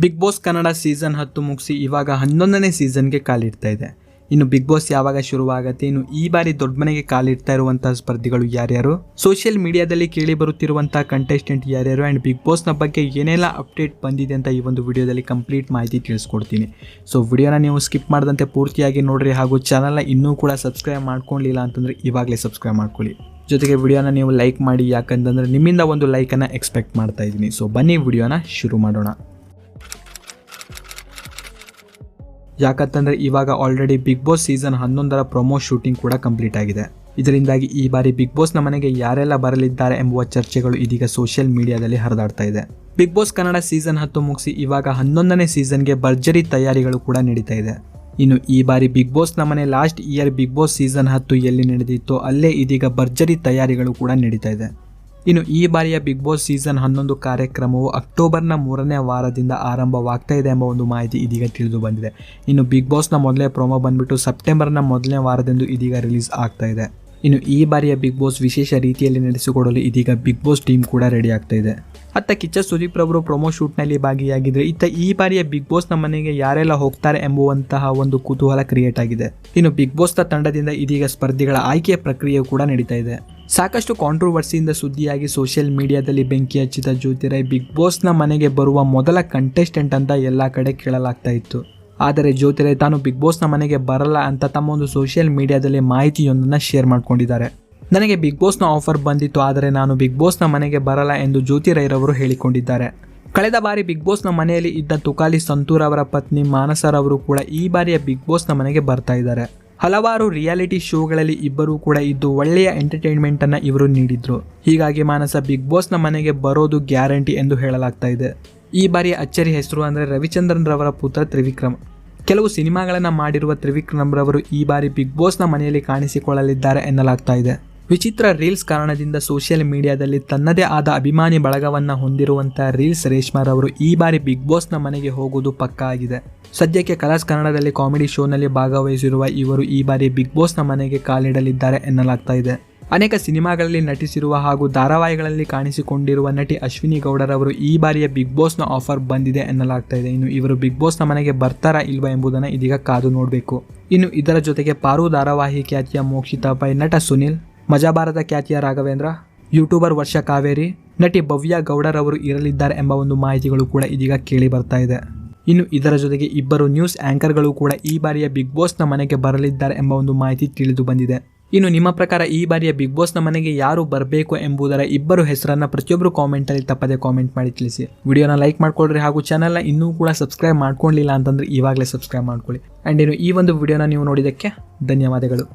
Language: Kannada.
ಬಿಗ್ ಬಾಸ್ ಕನ್ನಡ ಸೀಸನ್ 10 ಮುಗಿಸಿ ಇವಾಗ 11ನೇ ಸೀಸನ್ಗೆ ಕಾಲಿಡ್ತಾ ಇದೆ. ಇನ್ನು ಬಿಗ್ ಬಾಸ್ ಯಾವಾಗ ಶುರುವಾಗತ್ತೆ, ಇನ್ನು ಈ ಬಾರಿ ದೊಡ್ಡ ಮನೆಗೆ ಕಾಲಿಡ್ತಾ ಇರುವಂತಹ ಸ್ಪರ್ಧಿಗಳು ಯಾರ್ಯಾರು, ಸೋಷಿಯಲ್ ಮೀಡಿಯಾದಲ್ಲಿ ಕೇಳಿ ಬರುತ್ತಿರುವಂತಹ ಕಂಟೆಸ್ಟೆಂಟ್ ಯಾರ್ಯಾರು ಅಂಡ್ ಬಿಗ್ ಬಾಸ್ನ ಬಗ್ಗೆ ಏನೆಲ್ಲ ಅಪ್ಡೇಟ್ ಬಂದಿದೆ ಅಂತ ಈ ಒಂದು ವಿಡಿಯೋದಲ್ಲಿ ಕಂಪ್ಲೀಟ್ ಮಾಹಿತಿ ತಿಳಿಸ್ಕೊಡ್ತೀನಿ. ಸೊ ವಿಡಿಯೋನ ನೀವು ಸ್ಕಿಪ್ ಮಾಡದಂತೆ ಪೂರ್ತಿಯಾಗಿ ನೋಡ್ರಿ, ಹಾಗೂ ಚಾನಲ್ನ ಇನ್ನೂ ಕೂಡ ಸಬ್ಸ್ಕ್ರೈಬ್ ಮಾಡ್ಕೊಳ್ಳಿಲ್ಲ ಅಂತಂದ್ರೆ ಇವಾಗಲೇ ಸಬ್ಸ್ಕ್ರೈಬ್ ಮಾಡ್ಕೊಳ್ಳಿ. ಜೊತೆಗೆ ವಿಡಿಯೋನ ನೀವು ಲೈಕ್ ಮಾಡಿ, ಯಾಕಂತಂದ್ರೆ ನಿಮ್ಮಿಂದ ಒಂದು ಲೈಕನ್ನು ಎಕ್ಸ್ಪೆಕ್ಟ್ ಮಾಡ್ತಾ ಇದ್ದೀನಿ. ಸೊ ಬನ್ನಿ ವಿಡಿಯೋನ ಶುರು ಮಾಡೋಣ. ಯಾಕಂತಂದರೆ ಇವಾಗ ಆಲ್ರೆಡಿ ಬಿಗ್ ಬಾಸ್ ಸೀಸನ್ 11ರ ಪ್ರೊಮೋ ಶೂಟಿಂಗ್ ಕೂಡ ಕಂಪ್ಲೀಟ್ ಆಗಿದೆ. ಇದರಿಂದಾಗಿ ಈ ಬಾರಿ ಬಿಗ್ ಬಾಸ್ನ ಮನೆಗೆ ಯಾರೆಲ್ಲ ಬರಲಿದ್ದಾರೆ ಎಂಬುವ ಚರ್ಚೆಗಳು ಇದೀಗ ಸೋಷಿಯಲ್ ಮೀಡಿಯಾದಲ್ಲಿ ಹರಿದಾಡ್ತಾ ಇದೆ. ಬಿಗ್ ಬಾಸ್ ಕನ್ನಡ ಸೀಸನ್ 10 ಮುಗಿಸಿ ಇವಾಗ 11ನೇ ಸೀಸನ್ಗೆ ಭರ್ಜರಿ ತಯಾರಿಗಳು ಕೂಡ ನಡೀತಾ ಇದೆ. ಇನ್ನು ಈ ಬಾರಿ ಬಿಗ್ ಬಾಸ್ನ ಮನೆ last year Bigg Boss season 10 ಎಲ್ಲಿ ನಡೆದಿತ್ತೋ ಅಲ್ಲೇ ಇದೀಗ ಭರ್ಜರಿ ತಯಾರಿಗಳು ಕೂಡ ನಡೀತಾ ಇದೆ. ಇನ್ನು ಈ ಬಾರಿಯ ಬಿಗ್ ಬಾಸ್ ಸೀಸನ್ 11 ಕಾರ್ಯಕ್ರಮವು ಅಕ್ಟೋಬರ್ನ 3ನೇ ವಾರದಿಂದ ಆರಂಭವಾಗ್ತಾ ಇದೆ ಎಂಬ ಒಂದು ಮಾಹಿತಿ ಇದೀಗ ತಿಳಿದು ಬಂದಿದೆ. ಇನ್ನು ಬಿಗ್ ಬಾಸ್ನ ಮೊದಲೇ ಪ್ರೊಮೋ ಬಂದ್ಬಿಟ್ಟು ಸೆಪ್ಟೆಂಬರ್ನ ಮೊದಲನೇ ವಾರದಂದು ಇದೀಗ ರಿಲೀಸ್ ಆಗ್ತಾ ಇದೆ. ಇನ್ನು ಈ ಬಾರಿಯ ಬಿಗ್ ಬಾಸ್ ವಿಶೇಷ ರೀತಿಯಲ್ಲಿ ನಡೆಸಿಕೊಡಲು ಇದೀಗ ಬಿಗ್ ಬಾಸ್ ಟೀಮ್ ಕೂಡ ರೆಡಿ ಆಗ್ತಾ ಇದೆ. ಅತ್ತ ಕಿಚ್ಚ ಸುದೀಪ್ ರವರು ಪ್ರೊಮೋ ಶೂಟ್ನಲ್ಲಿ ಭಾಗಿಯಾಗಿದ್ರೆ, ಇತ್ತ ಈ ಬಾರಿಯ ಬಿಗ್ ಬಾಸ್ನ ಮನೆಗೆ ಯಾರೆಲ್ಲ ಹೋಗ್ತಾರೆ ಎಂಬುವಂತಹ ಒಂದು ಕುತೂಹಲ ಕ್ರಿಯೇಟ್ ಆಗಿದೆ. ಇನ್ನು ಬಿಗ್ ಬಾಸ್ನ ತಂಡದಿಂದ ಇದೀಗ ಸ್ಪರ್ಧಿಗಳ ಆಯ್ಕೆಯ ಪ್ರಕ್ರಿಯೆ ಕೂಡ ನಡೀತಾ ಇದೆ. ಸಾಕಷ್ಟು ಕಾಂಟ್ರವರ್ಸಿಯಿಂದ ಸುದ್ದಿಯಾಗಿ ಸೋಷಿಯಲ್ ಮೀಡಿಯಾದಲ್ಲಿ ಬೆಂಕಿ ಹಚ್ಚಿದ ಜ್ಯೋತಿರಾಯ್ ಬಿಗ್ ಬಾಸ್ನ ಮನೆಗೆ ಬರುವ ಮೊದಲ ಕಂಟೆಸ್ಟೆಂಟ್ ಅಂತ ಎಲ್ಲ ಕಡೆ ಕೇಳಲಾಗ್ತಾ ಇತ್ತು. ಆದರೆ ಜ್ಯೋತಿರಾಯ್ ತಾನು ಬಿಗ್ ಬಾಸ್ನ ಮನೆಗೆ ಬರಲ್ಲ ಅಂತ ತಮ್ಮ ಒಂದು ಸೋಷಿಯಲ್ ಮೀಡಿಯಾದಲ್ಲಿ ಮಾಹಿತಿಯೊಂದನ್ನು ಶೇರ್ ಮಾಡ್ಕೊಂಡಿದ್ದಾರೆ. ನನಗೆ ಬಿಗ್ ಬಾಸ್ನ ಆಫರ್ ಬಂದಿತ್ತು, ಆದರೆ ನಾನು ಬಿಗ್ ಬಾಸ್ನ ಮನೆಗೆ ಬರಲ್ಲ ಎಂದು ಜ್ಯೋತಿರಾಯ್ ರವರು ಹೇಳಿಕೊಂಡಿದ್ದಾರೆ. ಕಳೆದ ಬಾರಿ ಬಿಗ್ ಬಾಸ್ನ ಮನೆಯಲ್ಲಿ ಇದ್ದ ತುಕಾಲಿ ಸಂತೂರ್ ಅವರ ಪತ್ನಿ ಮಾನಸರವರು ಕೂಡ ಈ ಬಾರಿಯ ಬಿಗ್ ಬಾಸ್ನ ಮನೆಗೆ ಬರ್ತಾ ಇದ್ದಾರೆ. ಹಲವಾರು ರಿಯಾಲಿಟಿ ಶೋಗಳಲ್ಲಿ ಇಬ್ಬರೂ ಕೂಡ ಇದ್ದು ಒಳ್ಳೆಯ ಎಂಟರ್ಟೈನ್ಮೆಂಟ್ ಅನ್ನ ಇವರು ನೀಡಿದ್ರು. ಹೀಗಾಗಿ ಮಾನಸ ಬಿಗ್ ಬಾಸ್ನ ಮನೆಗೆ ಬರೋದು ಗ್ಯಾರಂಟಿ ಎಂದು ಹೇಳಲಾಗ್ತಾ ಇದೆ. ಈ ಬಾರಿಯ ಅಚ್ಚರಿ ಹೆಸರು ಅಂದರೆ ರವಿಚಂದ್ರನ್ ರವರ ಪುತ್ರ ತ್ರಿವಿಕ್ರಮ್. ಕೆಲವು ಸಿನಿಮಾಗಳನ್ನು ಮಾಡಿರುವ ತ್ರಿವಿಕ್ರಮ್ ರವರು ಈ ಬಾರಿ ಬಿಗ್ ಬಾಸ್ನ ಮನೆಯಲ್ಲಿ ಕಾಣಿಸಿಕೊಳ್ಳಲಿದ್ದಾರೆ ಎನ್ನಲಾಗ್ತಾ ಇದೆ. ವಿಚಿತ್ರ ರೀಲ್ಸ್ ಕಾರಣದಿಂದ ಸೋಷಿಯಲ್ ಮೀಡಿಯಾದಲ್ಲಿ ತನ್ನದೇ ಆದ ಅಭಿಮಾನಿ ಬಳಗವನ್ನು ಹೊಂದಿರುವಂತಹ ರೀಲ್ಸ್ ರೇಷ್ಮಾರವರು ಈ ಬಾರಿ ಬಿಗ್ ಬಾಸ್ನ ಮನೆಗೆ ಹೋಗುವುದು ಪಕ್ಕಾ ಆಗಿದೆ. ಸದ್ಯಕ್ಕೆ ಕಲರ್ಸ್ ಕನ್ನಡದಲ್ಲಿ ಕಾಮಿಡಿ ಶೋನಲ್ಲಿ ಭಾಗವಹಿಸಿರುವ ಇವರು ಈ ಬಾರಿ ಬಿಗ್ ಬಾಸ್ನ ಮನೆಗೆ ಕಾಲಿಡಲಿದ್ದಾರೆ ಎನ್ನಲಾಗ್ತಾ ಇದೆ. ಅನೇಕ ಸಿನಿಮಾಗಳಲ್ಲಿ ನಟಿಸಿರುವ ಹಾಗೂ ಧಾರಾವಾಹಿಗಳಲ್ಲಿ ಕಾಣಿಸಿಕೊಂಡಿರುವ ನಟಿ ಅಶ್ವಿನಿ ಗೌಡರವರು ಈ ಬಾರಿಯ ಬಿಗ್ ಬಾಸ್ನ ಆಫರ್ ಬಂದಿದೆ ಎನ್ನಲಾಗ್ತಾ ಇದೆ. ಇನ್ನು ಇವರು ಬಿಗ್ ಬಾಸ್ನ ಮನೆಗೆ ಬರ್ತಾರಾ ಇಲ್ವಾ ಎಂಬುದನ್ನು ಇದೀಗ ಕಾದು ನೋಡಬೇಕು. ಇನ್ನು ಇದರ ಜೊತೆಗೆ ಪಾರು ಧಾರಾವಾಹಿ ಖ್ಯಾತಿಯ ಮೋಕ್ಷಿತಾ ಪೈ, ನಟ ಸುನಿಲ್, ಮಜಾ ಭಾರತ ಖ್ಯಾತಿಯ ರಾಘವೇಂದ್ರ, ಯೂಟ್ಯೂಬರ್ ವರ್ಷ ಕಾವೇರಿ, ನಟಿ ಭವ್ಯ ಗೌಡರವರು ಇರಲಿದ್ದಾರೆ ಎಂಬ ಒಂದು ಮಾಹಿತಿಗಳು ಕೂಡ ಇದೀಗ ಕೇಳಿ ಬರ್ತಾ ಇದೆ. ಇನ್ನು ಇದರ ಜೊತೆಗೆ ಇಬ್ಬರು ನ್ಯೂಸ್ ಆಂಕರ್ಗಳು ಕೂಡ ಈ ಬಾರಿಯ ಬಿಗ್ ಬಾಸ್ನ ಮನೆಗೆ ಬರಲಿದ್ದಾರೆ ಎಂಬ ಒಂದು ಮಾಹಿತಿ ತಿಳಿದು ಬಂದಿದೆ. ಇನ್ನು ನಿಮ್ಮ ಪ್ರಕಾರ ಈ ಬಾರಿಯ ಬಿಗ್ ಬಾಸ್ನ ಮನೆಗೆ ಯಾರು ಬರಬೇಕು ಎಂಬುದರ ಇಬ್ಬರು ಹೆಸರನ್ನ ಪ್ರತಿಯೊಬ್ಬರು ಕಾಮೆಂಟಲ್ಲಿ ತಪ್ಪದೆ ಕಾಮೆಂಟ್ ಮಾಡಿ ತಿಳಿಸಿ. ವಿಡಿಯೋನ ಲೈಕ್ ಮಾಡ್ಕೊಳ್ರಿ, ಹಾಗೂ ಚಾನಲ್ನ ಇನ್ನೂ ಕೂಡ ಸಬ್ಸ್ಕ್ರೈಬ್ ಮಾಡ್ಕೊಳ್ಳಿಲ್ಲ ಅಂತಂದ್ರೆ ಇವಾಗಲೇ ಸಬ್ಸ್ಕ್ರೈಬ್ ಮಾಡ್ಕೊಳ್ಳಿ. ಆ್ಯಂಡ್ ಇನ್ನು ಈ ಒಂದು ವಿಡಿಯೋನ ನೀವು ನೋಡಿದ್ದಕ್ಕೆ ಧನ್ಯವಾದಗಳು.